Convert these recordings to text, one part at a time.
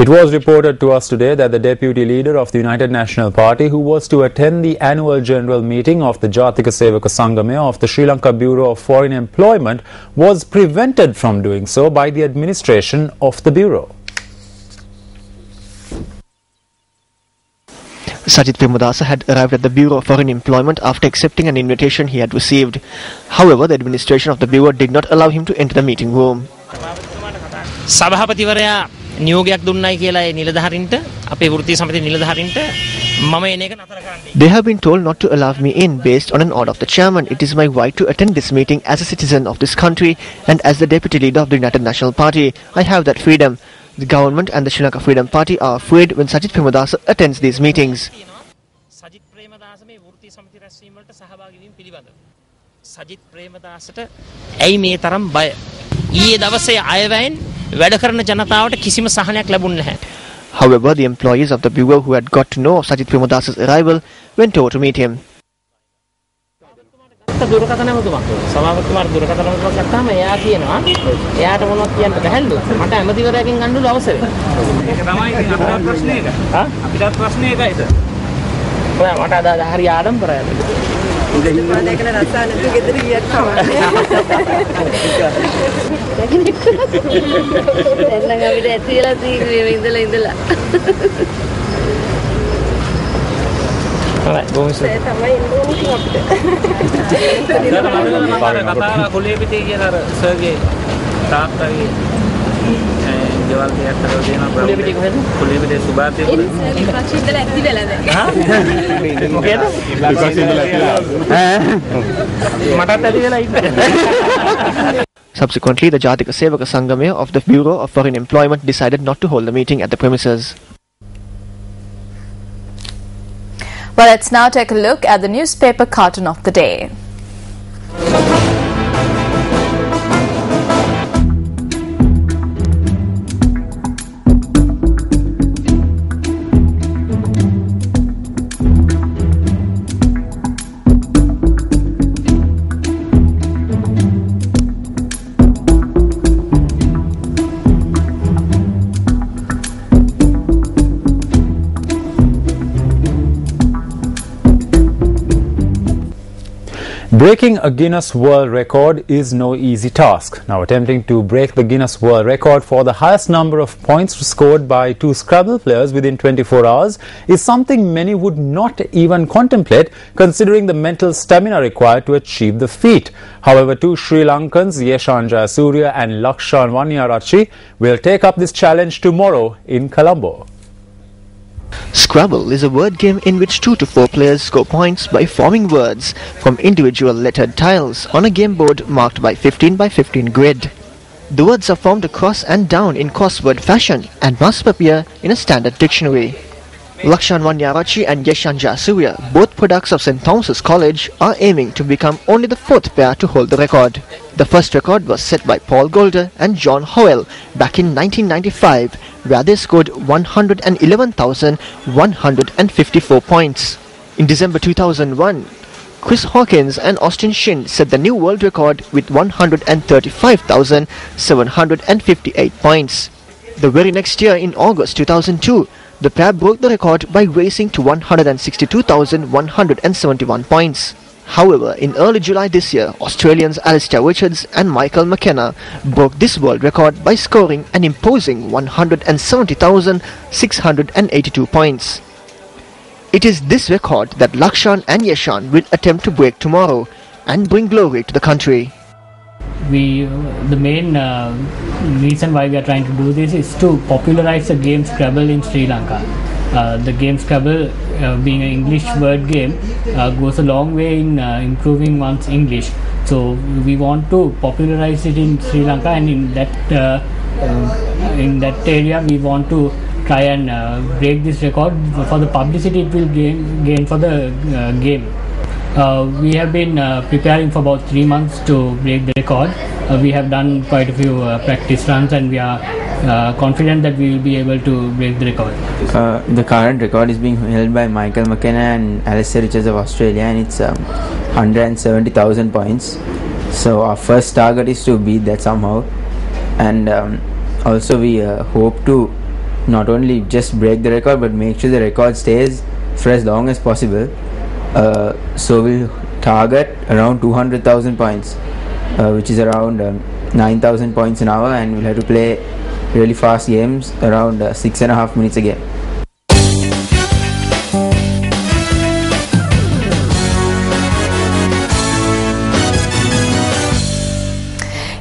It was reported to us today that the deputy leader of the United National Party, who was to attend the annual general meeting of the Jatika Sevaka Sangame of the Sri Lanka Bureau of Foreign Employment, was prevented from doing so by the administration of the Bureau. Sajith Premadasa had arrived at the Bureau of Foreign Employment after accepting an invitation he had received. However, the administration of the Bureau did not allow him to enter the meeting room. නියෝගයක් දුන්නයි කියලා ඒ නිලධාරීන්ට අපේ වෘත්තීය සමිතියේ නිලධාරීන්ට මම එන එක නතර කරන්න. They have been told not to allow me in based on an order of the chairman. It is my right to attend this meeting as a citizen of this country and as the deputy leader of the United National Party. I have that freedom. The government and the Sri Lanka Freedom Party are afraid when Sajith Premadasa attends these meetings. Sajith Premadasa මේ වෘත්තීය සමිති රැස්වීම වලට සහභාගී වීම පිළිබඳව සජිත් ප්‍රේමදාසට ඇයි මේ තරම් බය? ඊයේ දවසේ අයවැයෙන් වැඩ කරන ජනතාවට කිසිම සහනයක් ලැබුණේ නැහැ. However, the employees of the Bureau who had got to know of Sajith Premadasa's arrival went over to meet him. සභාපතිතුමාට දුරකථන මතකයක් ගත්තාම එයා කියනවා එයාට මොනවද කියන්න බැහැලු මට ඇමතිවරයාගෙන් ගන්නලු අවසරය. ඒක තමයි අපිට ප්‍රශ්නේ එක. අපිට ප්‍රශ්නේ එකයි සර්. ඔයා මට අද හරි ආඩම්බරයි. මම ඒකල රස්සා නැතුව ගෙදර ගියත් කමන්නේ. එන්නම් අපිට ඇතිලා තියෙන්නේ මේ ඉඳලා. හරි බොහොම සර්. ඒ තමයි ඉන්නේ අපිට. කතාව කුලේ පිටේ කියන අර සර්ගේ තාත්තගේ දේවල් දෙයක් කරලා දෙනවා කුලේ පිටේ කොහෙද? කුලේ පිටේ සුභාතේ කුලේ. ඒ ප්‍රශ්න ඉඳලා ඇති වෙලා දැන්. මොකේද? ප්‍රශ්න ඉඳලා මටත් ඇති වෙලා ඉන්න. Subsequently, the Jatika Sevaka Sangame of the Bureau of Foreign Employment decided not to hold the meeting at the premises. Well, let's now take a look at the newspaper cartoon of the day. Breaking a Guinness World Record is no easy task. Now, attempting to break the Guinness World Record for the highest number of points scored by two Scrabble players within 24 hours is something many would not even contemplate, considering the mental stamina required to achieve the feat. However, two Sri Lankans, Yeshan Jayasuriya and Lakshan Wanyarachi, will take up this challenge tomorrow in Colombo. Scrabble is a word game in which 2 to 4 players score points by forming words from individual lettered tiles on a game board marked by 15 by 15 grid. The words are formed across and down in crossword fashion and must appear in a standard dictionary. Lakshan Wanyarachi and Yeshan Jayasuriya, both products of St. Thomas's College, are aiming to become only the 4th pair to hold the record. The first record was set by Paul Golder and John Howell back in 1995, where they scored 111,154 points. In December 2001, Chris Hawkins and Austin Shin set the new world record with 135,758 points. The very next year, in August 2002, the pair broke the record by racing to 162,171 points. However, in early July this year, Australians Alistair Richards and Michael McKenna broke this world record by scoring an imposing 170,682 points. It is this record that Lakshan and Yeshan will attempt to break tomorrow and bring glory to the country. The main reason why we are trying to do this is to popularize the game Scrabble in Sri Lanka. The game Scrabble, being an English word game, goes a long way in improving one's English. So we want to popularize it in Sri Lanka, and in that area we want to try and break this record. For the publicity it will gain for the game. We have been preparing for about 3 months to break the record. We have done quite a few practice runs, and we are confident that we will be able to break the record. The current record is being held by Michael McKenna and Alistair Richards of Australia, and it's 170,000 points. So our first target is to beat that somehow, and also we hope to not only just break the record but make sure the record stays for as long as possible. So we'll target around 200,000 points, which is around 9,000 points an hour, and we'll have to play really fast games around 6.5 minutes a game.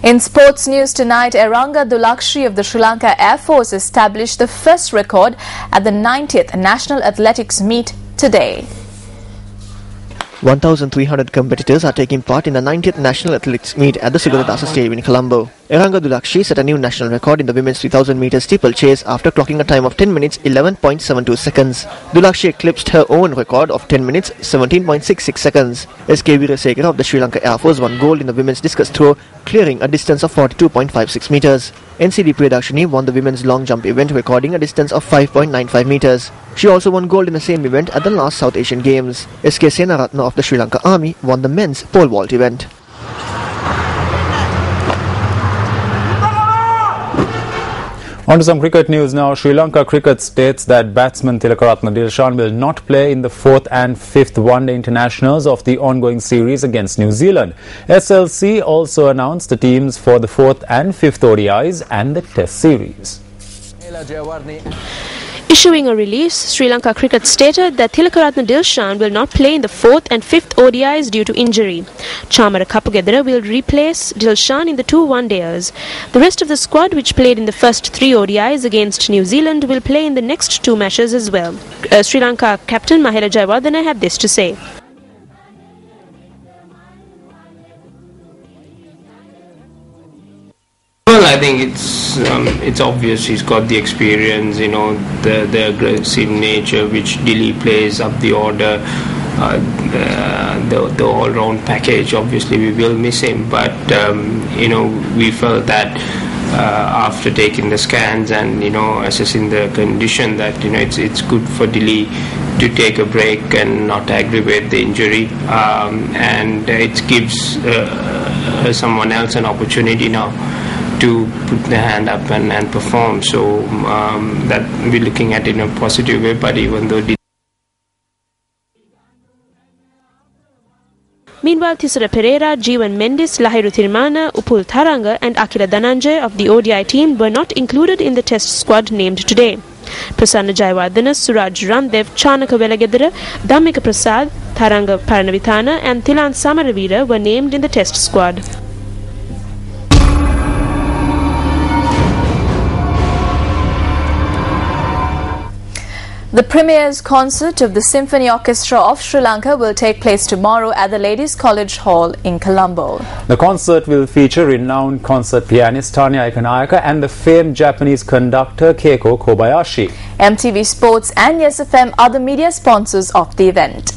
In sports news tonight, Eranga Dulakshi of the Sri Lanka Air Force established the first record at the 90th National Athletics Meet today. 1,300 competitors are taking part in the 90th National Athletics Meet at the Sugathadasa Stadium in Colombo. Eranga Dulakshi set a new national record in the women's 3,000 meter steeplechase after clocking a time of 10 minutes 11.72 seconds. Dulakshi eclipsed her own record of 10 minutes 17.66 seconds. S.K. Veerasekara of the Sri Lanka Air Force won gold in the women's discus throw, clearing a distance of 42.56 meters. NCD Priyadarshini won the women's long jump event, recording a distance of 5.95 meters. She also won gold in the same event at the last South Asian Games. S.K. Senaratna of the Sri Lanka Army won the men's pole vault event. On to some cricket news now. Sri Lanka Cricket states that batsman Tilakaratne Dilshan will not play in the 4th and 5th one-day internationals of the ongoing series against New Zealand. SLC also announced the teams for the 4th and 5th ODIs and the Test series. Issuing a release, Sri Lanka Cricket stated that Tilakaratne Dilshan will not play in the 4th and 5th ODIs due to injury. Chamara Kapugedera will replace Dilshan in the 2 one-dayers. The rest of the squad, which played in the first 3 ODIs against New Zealand, will play in the next 2 matches as well. Sri Lanka captain Mahela Jayawardene had this to say. Well, I think it's obvious he's got the experience, the aggressive nature which Dilly plays up the order, the all-round package. Obviously, we will miss him, but we felt that after taking the scans and assessing the condition that it's good for Dilly to take a break and not aggravate the injury, and it gives someone else an opportunity now to put the hand up and perform. So that we're looking at it in a positive way, but even though Meanwhile, Thisara Pereira, Jeevan Mendis, Lahiru Thirmana, Upul Tharanga and Akira Dhananjay of the ODI team were not included in the test squad named today. Prasanna Jayawardena, Suraj Ramdev, Chanaka Velagedera, Dhammika Prasad, Tharanga Paranavithana and Thilan Samaravira were named in the test squad. The premier's concert of the Symphony Orchestra of Sri Lanka will take place tomorrow at the Ladies College Hall in Colombo. The concert will feature renowned concert pianist Tanya Ikanayaka and the famed Japanese conductor Keiko Kobayashi. MTV Sports and Yes FM are the media sponsors of the event.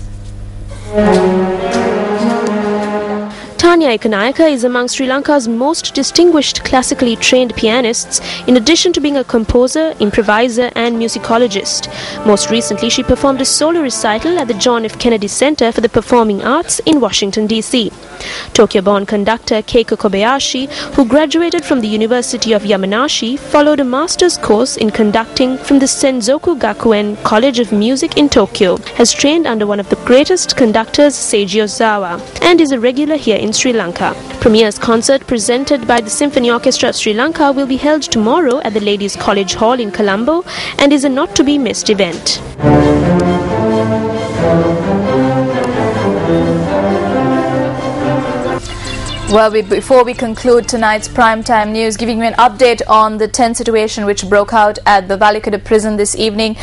Tanya Ikanayaka is among Sri Lanka's most distinguished classically trained pianists, in addition to being a composer, improviser and musicologist. Most recently, she performed a solo recital at the John F. Kennedy Center for the Performing Arts in Washington, D.C. Tokyo-born conductor Keiko Kobayashi, who graduated from the University of Yamanashi, followed a master's course in conducting from the Senzoku Gakuen College of Music in Tokyo, has trained under one of the greatest conductors, Seiji Ozawa, and is a regular here in Sri Lanka. Premier's concert presented by the Symphony Orchestra of Sri Lanka will be held tomorrow at the Ladies College Hall in Colombo and is a not-to-be-missed event. Well, before we conclude tonight's primetime news, giving you an update on the tense situation which broke out at the Valikada prison this evening.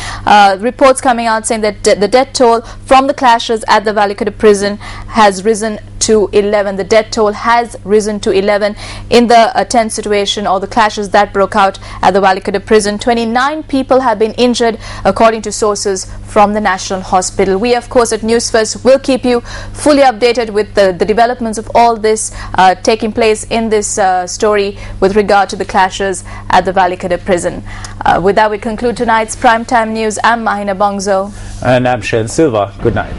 Reports coming out saying that the death toll from the clashes at the Valikada prison has risen to 11. The death toll has risen to 11 in the tense situation or the clashes that broke out at the Valikada prison. 29 people have been injured according to sources from the National Hospital. We, of course, at News First will keep you fully updated with the developments of all this taking place in this story with regard to the clashes at the Valikada prison. With that, we conclude tonight's primetime news. I'm Mahina Bongzo. And I'm Shane Silva. Good night.